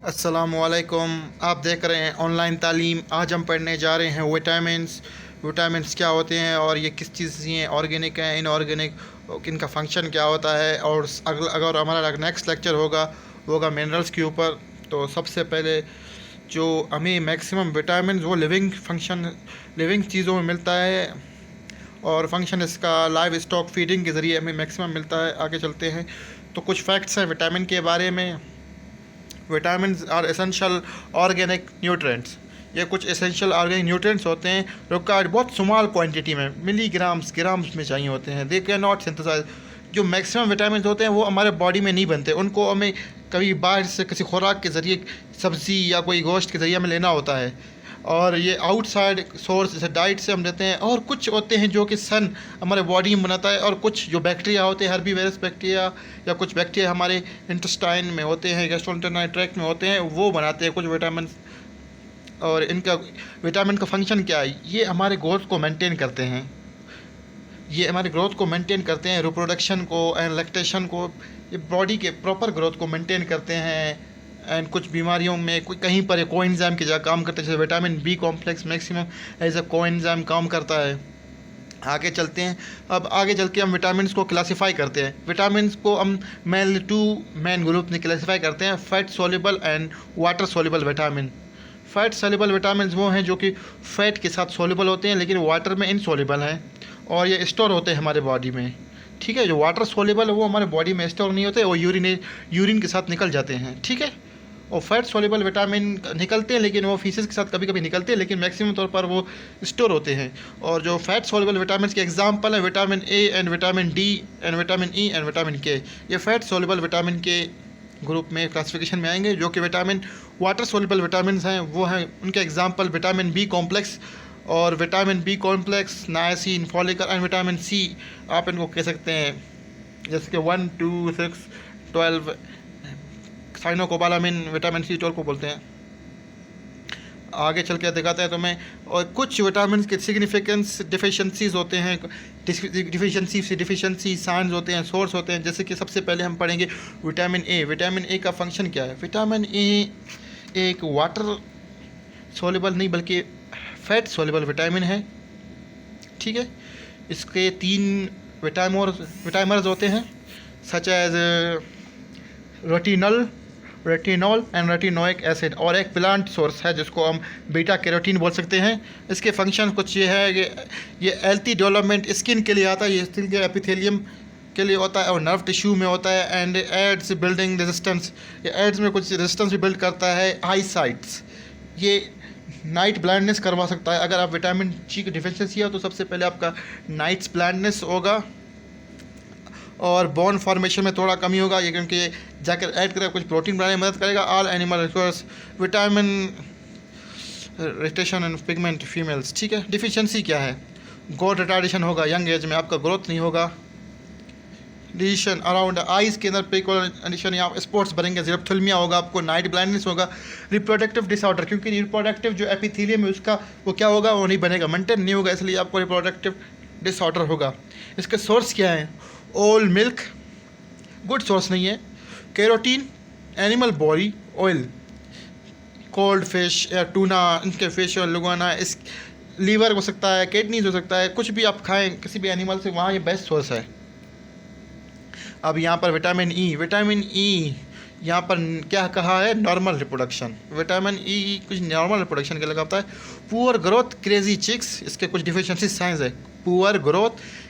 अस्सलाम वालेकुम। आप देख रहे हैं ऑनलाइन तालीम। आज हम पढ़ने जा रहे हैं विटामिन्स क्या होते हैं और ये किस चीज़ से हैं, ऑर्गेनिक हैं, इनऑर्गेनिक, इनका फ़ंक्शन क्या होता है। और अगर हमारा नेक्स्ट लेक्चर होगा मिनरल्स के ऊपर। तो सबसे पहले जो हमें मैक्सिमम विटामिन वो लिविंग चीज़ों में मिलता है और फंक्शन इसका लाइव स्टॉक फीडिंग के ज़रिए हमें मैक्सिमम मिलता है। आगे चलते हैं तो कुछ फैक्ट्स हैं विटामिन के बारे में। Vitamins are essential organic nutrients. ये कुछ एसेंशियल ऑर्गेनिक न्यूट्रिएंट्स होते हैं रिक्वायर्ड बहुत स्मॉल क्वांटिटी में, ग्राम्स में चाहिए होते हैं। They can not synthesize. जो मैक्सिमम विटामिन होते हैं वो हमारे बॉडी में नहीं बनते, उनको हमें कभी बाहर से किसी खुराक के ज़रिए, सब्ज़ी या कोई गोश्त के ज़रिए हमें लेना होता है। और ये आउटसाइड सोर्स जैसे डाइट से हम लेते हैं। और कुछ होते हैं जो कि सन हमारे बॉडी में बनाता है, और कुछ जो बैक्टीरिया होते हैं, हर्बीवेरस बैक्टीरिया या कुछ बैक्टीरिया हमारे इंटेस्टाइन में होते हैं, गैस्ट्रोइंटेस्टाइनल ट्रैक्ट में होते हैं, वो बनाते हैं कुछ विटामिन। और इनका विटामिन का फंक्शन क्या है? ये हमारे ग्रोथ को मेंटेन करते हैं, रिप्रोडक्शन को एंड लैक्टेशन को, ये बॉडी के प्रॉपर ग्रोथ को मेंटेन करते हैं। एंड कुछ बीमारियों में कहीं पर कोएंजाइम की जगह काम करते हैं, जैसे vitamin B complex maximum as a coenzyme काम करता है। आगे चलते हैं। अब आगे चल के हम विटामिन को क्लासीफाई करते हैं। विटामिन को हम टू मेन ग्रुप में क्लासीफाई करते हैं, fat soluble and water soluble vitamin. Fat soluble vitamin वो हैं जो कि फैट के साथ सोल्यूबल होते हैं लेकिन वाटर में इनसोल्यूबल हैं, और ये स्टोर होते हैं हमारे बॉडी में। ठीक है, जो वाटर सोल्यूबल है वो हमारे बॉडी में स्टोर नहीं होते, वो यूरिन के साथ निकल जाते हैं। ठीक है, और फैट सोल्यूबल विटामिन निकलते हैं लेकिन वो फीसेस के साथ कभी कभी निकलते हैं, लेकिन मैक्सिमम तौर पर वो स्टोर होते हैं। और जो फैट सोल्यूबल विटामिन के एग्जांपल है vitamin A and vitamin D and vitamin E and vitamin के। ये फैट सोल्यूबल विटामिन के ग्रुप में क्लासिफिकेशन में आएंगे। जो कि विटामिन वाटर सोल्यूबल विटामिन हैं वो हैं, उनके एग्जाम्पल विटामिन बी कॉम्प्लेक्स और vitamin B complex, niacin, folic and vitamin C. आप इनको कह सकते हैं जैसे कि 1, 2, 6, 12 साइनोकोबालामिन, विटामिन सी 12 को बोलते हैं। आगे चल के दिखाते हैं तुम्हें। और कुछ विटामिन के सिग्निफिकेंस डिफिशेंसीज होते हैं, डिफिशेंसी साइंस होते हैं, सोर्स होते हैं। जैसे कि सबसे पहले हम पढ़ेंगे विटामिन ए। विटामिन ए का फंक्शन क्या है? विटामिन ए एक वाटर सोल्यूबल नहीं बल्कि फैट सोल्यूबल विटामिन है। ठीक है, इसके 3 विटामिनर्स होते हैं, such as retinol and retinoic acid, और एक प्लांट सोर्स है जिसको हम बीटा कैरोटीन बोल सकते हैं। इसके फंक्शन कुछ ये है कि ये हेल्थी डेवलपमेंट स्किन के लिए आता है, ये स्किन के एपिथेलियम के लिए होता है और नर्व टिश्यू में होता है। एंड एड्स बिल्डिंग रेजिस्टेंस, ये एड्स में कुछ रेजिस्टेंस भी बिल्ड करता है। आई साइट्स, ये नाइट ब्लाइंडनेस करवा सकता है। अगर आप विटामिन सी की डिफिशियंसी हो तो सबसे पहले आपका नाइट्स ब्लाइंडनेस होगा और बोन फॉर्मेशन में थोड़ा कमी होगा, ये क्योंकि जाकर ऐड करेगा, कुछ प्रोटीन बनाने में मदद करेगा। All animal resource vitamin retention and pigment females. ठीक है, डिफिशियंसी क्या है? ग्रोथ रिटार्डेशन होगा, यंग एज में आपका ग्रोथ नहीं होगा। डिशन अराउंड आइज़ के अंदर पिगमेंटेशन या स्पॉट्स बनेंगे, ज़िरप्थुल्मिया होगा, आपको नाइट ब्लाइंडनेस होगा। रिप्रोडक्टिव डिसऑर्डर, क्योंकि रिप्रोडक्टिव जो एपिथेलियम है उसका वो क्या होगा, वो नहीं बनेगा, मेंटेन नहीं होगा, इसलिए आपको रिप्रोडक्टिव डिसऑर्डर होगा। इसके सोर्स क्या है? ओल मिल्क गुड सोर्स नहीं है। Carotene, animal body oil, cold fish या टूना, इनके फिश और लुगाना, इस लीवर हो सकता है, किडनीज हो सकता है, कुछ भी आप खाएं किसी भी एनिमल से, वहाँ ये बेस्ट सोर्स है। अब यहाँ पर विटामिन ई यहाँ पर क्या कहा है? Normal reproduction. विटामिन ई कुछ नॉर्मल रिप्रोडक्शन के लिए होता है। पुअर ग्रोथ, क्रेजी चिक्स, इसके कुछ डिफिशियंसी साइंस है। Poor growth,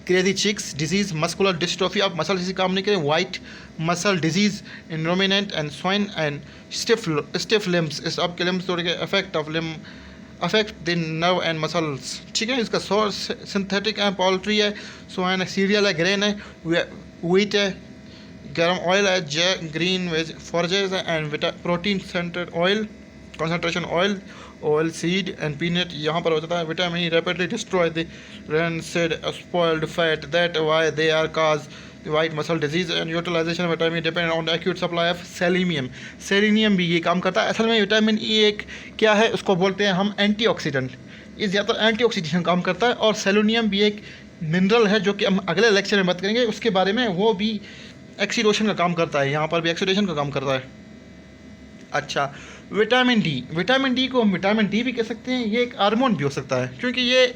crazy chicks disease, muscular dystrophy, आप मसल किसी काम नहीं करें, white muscle disease in ruminant and swine and stiff limbs, इस आपके लिम्स थोड़े के effect of limb affect the nerve and muscles. ठीक है, इसका सोर्स सिंथेटिक है, पोल्ट्री है, स्वाइन, सीरियल है, ग्रेन है, व्हीट है, गरम ऑयल है, ग्रीन वेज फॉर्जेज है, and protein scented oil, concentration oil seed and peanut. यहाँ पर होता है vitamin E rapidly destroy the rancid spoiled fat, that why they are cause the white muscle disease and utilization of vitamin depend on the acute supply of selenium भी ये काम करता है। असल में विटामिन ई एक क्या है, उसको बोलते हैं हम एंटीऑक्सीडेंट, ये ज़्यादातर एंटीऑक्सीडेशन काम करता है। और सेलेनियम भी एक मिनरल है जो कि हम अगले लेक्चर में बात करेंगे उसके बारे में, वो भी ऑक्सीडेशन का काम करता है, यहाँ पर भी ऑक्सीडेशन का काम करता है। अच्छा, विटामिन डी को हम विटामिन डी भी कह सकते हैं, ये एक हार्मोन भी हो सकता है, क्योंकि ये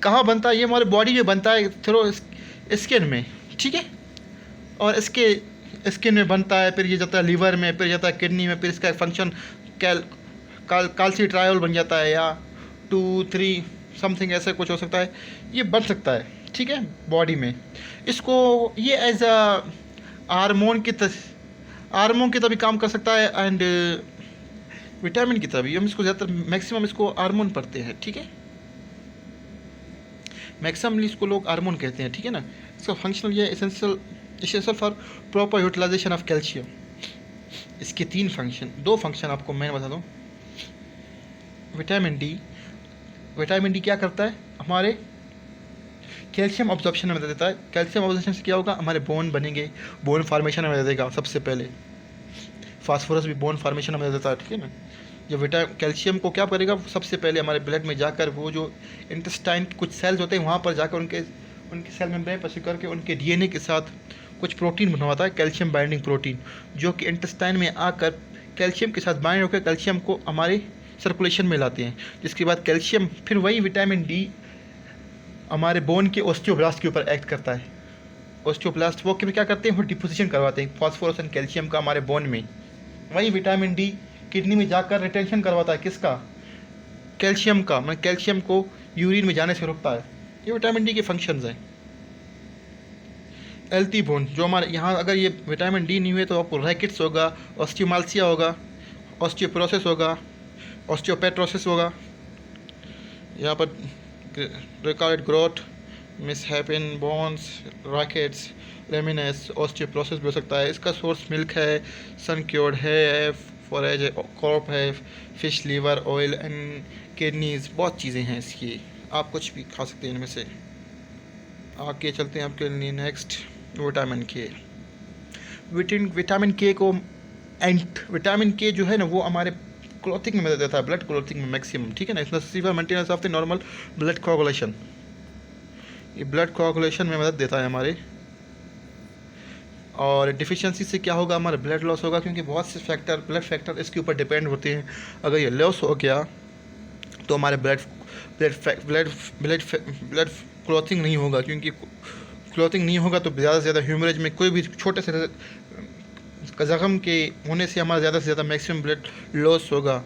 कहाँ बनता है, ये हमारे बॉडी में बनता है थ्रू स्किन में, ठीक है। और इसके स्किन में बनता है, फिर ये जाता है लीवर में, फिर जाता है किडनी में, फिर इसका फंक्शन कैल्सीट्रायोल बन जाता है, या 2-3 समथिंग ऐसे कुछ हो सकता है, ये बन सकता है, ठीक है, बॉडी में। इसको ये एज अ हार्मोन की तरह भी काम कर सकता है, एंड विटामिन की तरह भी। हम इसको ज़्यादातर मैक्सिमम इसको हार्मोन पढ़ते हैं, ठीक है, मैक्सिममली इसको लोग हार्मोन कहते हैं, ठीक है ना। इसका फंक्शनल ये essential for proper utilization of calcium. इसके 2 फंक्शन आपको मैं बता दूँ। विटामिन डी क्या करता है, हमारे कैल्शियम ऑब्जॉर्प्शन में मदद देता है। कैल्शियम ऑब्जॉर्प्शन से क्या होगा, हमारे बोन बनेंगे, बोन फार्मेशन में मदद देगा सबसे पहले। फास्फोरस भी बोन फार्मेशन में मदद देता है, ठीक है ना। जो कैल्शियम को क्या करेगा, सबसे पहले हमारे ब्लड में जाकर वो जो इंटेस्टाइन के कुछ सेल्स होते हैं वहाँ पर जाकर उनके सेल मेम्ब्रेन पर करके उनके डीएनए के साथ कुछ प्रोटीन बनवाता है, कैल्शियम बाइंडिंग प्रोटीन, जो कि इंटेस्टाइन में आकर कैल्शियम के साथ बाइंड होकर कैल्शियम को हमारे सर्कुलेशन में लाते हैं। जिसके बाद कैल्शियम फिर वही विटामिन डी हमारे बोन के ऑस्टियोब्लास्ट के ऊपर एक्ट करता है। ऑस्टियोब्लास्ट वो क्या करते हैं, वो डिपोजिशन करवाते हैं फास्फोरस एंड कैल्शियम का हमारे बोन में। वही विटामिन डी किडनी में जाकर रिटेंशन करवाता है, किसका, कैल्शियम का, मतलब कैल्शियम को यूरिन में जाने से रोकता है। ये विटामिन डी के फंक्शंस हैं। हेल्थी बोन, जो हमारे यहाँ अगर ये विटामिन डी नहीं हुए तो आपको रैकेट्स होगा, ऑस्टियोमाल्सिया होगा, ऑस्टियोपोरोसिस होगा, ऑस्टियोपेट्रोसिस होगा, यहाँ पर retarded growth, misshapen bones, rickets, lameness, osteoporosis भी हो सकता है। इसका सोर्स मिल्क है, सन क्योर्ड है, फॉरेज है, कॉर्प है, fish liver oil and kidneys, बहुत चीज़ें हैं इसकी, आप कुछ भी खा सकते हैं इनमें से। आगे चलते हैं आपके लिए नेक्स्ट, विटामिन के। विटामिन के जो है ना, वो हमारे क्लॉथिंग में मदद देता है, ब्लड क्लॉथिंग में मैक्सिमम, ठीक है ना। इसमें fever maintenance of the normal blood coagulation, ये ब्लड कोआगुलेशन में मदद देता है हमारे। और डिफिशियंसी से क्या होगा, हमारा ब्लड लॉस होगा, क्योंकि बहुत से ब्लड फैक्टर इसके ऊपर डिपेंड होते हैं। अगर ये लॉस हो गया तो हमारे ब्लड क्लॉथिंग नहीं होगा, क्योंकि क्लॉथिंग नहीं होगा तो ज़्यादा से ज़्यादा ह्यूमरेज में कोई भी छोटे से ज़ख्म के होने से हमारा ज़्यादा से ज़्यादा मैक्सिमम ब्लड लॉस होगा।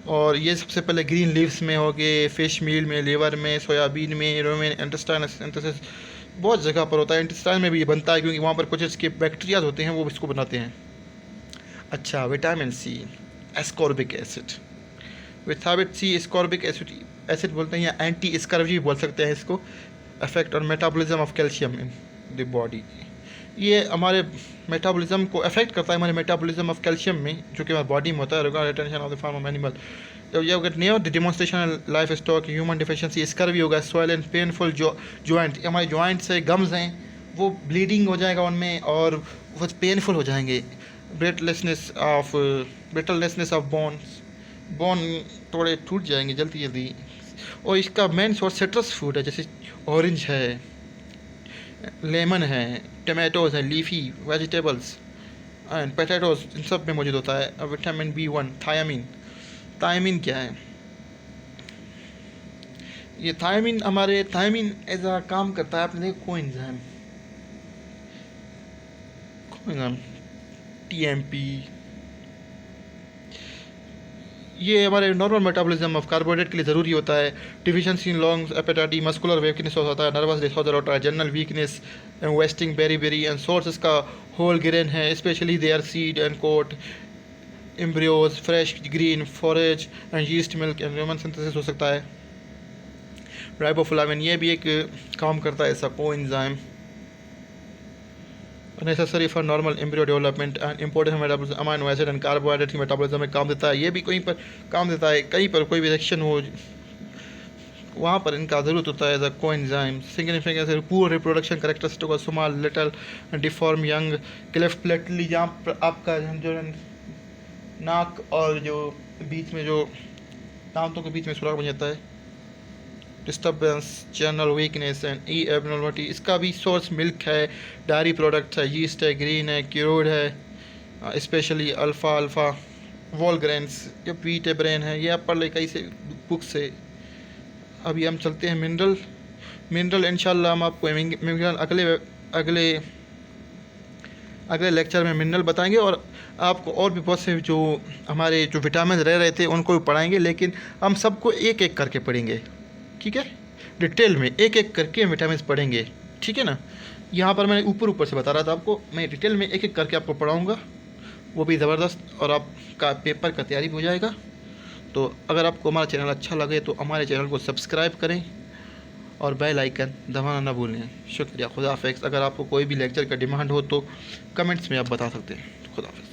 और ये सबसे पहले ग्रीन लीव्स में हो गए, फिश मील में, लीवर में, सोयाबीन में, रोमेन इंटेस्टाइन बहुत जगह पर होता है। इंटेस्टाइन में भी ये बनता है, क्योंकि वहाँ पर कुछ इसके बैक्टीरियाज होते हैं, वो इसको बनाते हैं। अच्छा, vitamin C, ascorbic acid, vitamin C ascorbic acid बोलते हैं, या एंटी स्कर्वी भी बोल सकते हैं इसको। अफेक्ट और metabolism of calcium in the body, ये हमारे मेटाबॉलिज्म को अफेक्ट करता है, हमारे मेटाबॉलिज्म ऑफ कैल्शियम में, जो कि हमारे बॉडी में होता है। Regard retention of the form of animal, you get near the demonstration life stock human deficiency, scurvy होगा, स्वेल एंड पेनफुल जॉइंट, हमारे जॉइंट्स है, गम्स हैं, वो ब्लीडिंग हो जाएगा उनमें और वो पेनफुल हो जाएंगे। ब्रिटलनेस ऑफ बोन थोड़े टूट जाएंगे जल्दी। और इसका मेन सोर्स सिट्रस फूड है, जैसे ऑरेंज है, लेमन है, टमाटोज है, लीफी वेजिटेबल्स एंड पोटैटोज, इन सब में मौजूद होता है। विटामिन B1, थायमिन क्या है, ये थायमिन एज आ काम करता है, आपने देखा कोएंजाइम TMP, ये हमारे नॉर्मल मेटाबॉलिज्म ऑफ कार्बोहाइड्रेट के लिए ज़रूरी होता है। डिफिशिएंसी इन लॉन्ग्स, एपेटाइटिस, मस्कुलर वीकनेस होता है, नर्वस डिसऑर्डर होता है, जनरल वीकनेस एंड वेस्टिंग बेरी एंड सोर्स इसका होल ग्रेन है, specially their seed and coat, embryos, fresh green forage and yeast milk and human synthesis हो सकता है। राइबोफ्लाविन, ये भी एक काम करता है ऐसा coenzyme, necessary for normal embryo development and important metabolism, amino acid and carbohydrate की मेटाबॉलिज्म में काम देता है। ये भी कहीं पर काम देता है, कहीं पर कोई भी रिएक्शन हो वहाँ पर इनका ज़रूरत होता है as a coenzyme. Significance, poor reproduction characteristic और small little deform young, cleft palate, जहाँ पर आपका जो नाक और जो बीच में जो दांतों के बीच में सुराख बन जाता है, disturbance, general weakness and E abnormality, इसका भी सोर्स मिल्क है, डायरी प्रोडक्ट्स है, यीस्ट है, ग्रीन है, क्यूरोड है, स्पेशली अल्फ़ा वॉलग्रेन्स, ये वीटे ब्रेन है, ये आप पढ़ ले कई से बुक से। अभी हम चलते हैं मिनरल इंशाल्लाह हम आपको मिनरल अगले लेक्चर में मिनरल बताएंगे, और आपको और भी बहुत से जो हमारे जो विटामिन रह रहे थे उनको भी पढ़ाएंगे, लेकिन हम सबको एक एक करके पढ़ेंगे, ठीक है। डिटेल में एक एक करके विटामिन पढ़ेंगे, ठीक है ना। यहाँ पर मैंने ऊपर से बता रहा था आपको, मैं डिटेल में एक एक करके आपको पढ़ाऊँगा, वो भी ज़बरदस्त, और आपका पेपर का तैयारी हो जाएगा। तो अगर आपको हमारा चैनल अच्छा लगे तो हमारे चैनल को सब्सक्राइब करें और बेल आइकन दबाना ना भूलें। शुक्रिया, खुदा हाफ़िज़। अगर आपको कोई भी लेक्चर का डिमांड हो तो कमेंट्स में आप बता सकते हैं। खुदा हाफ़िज़।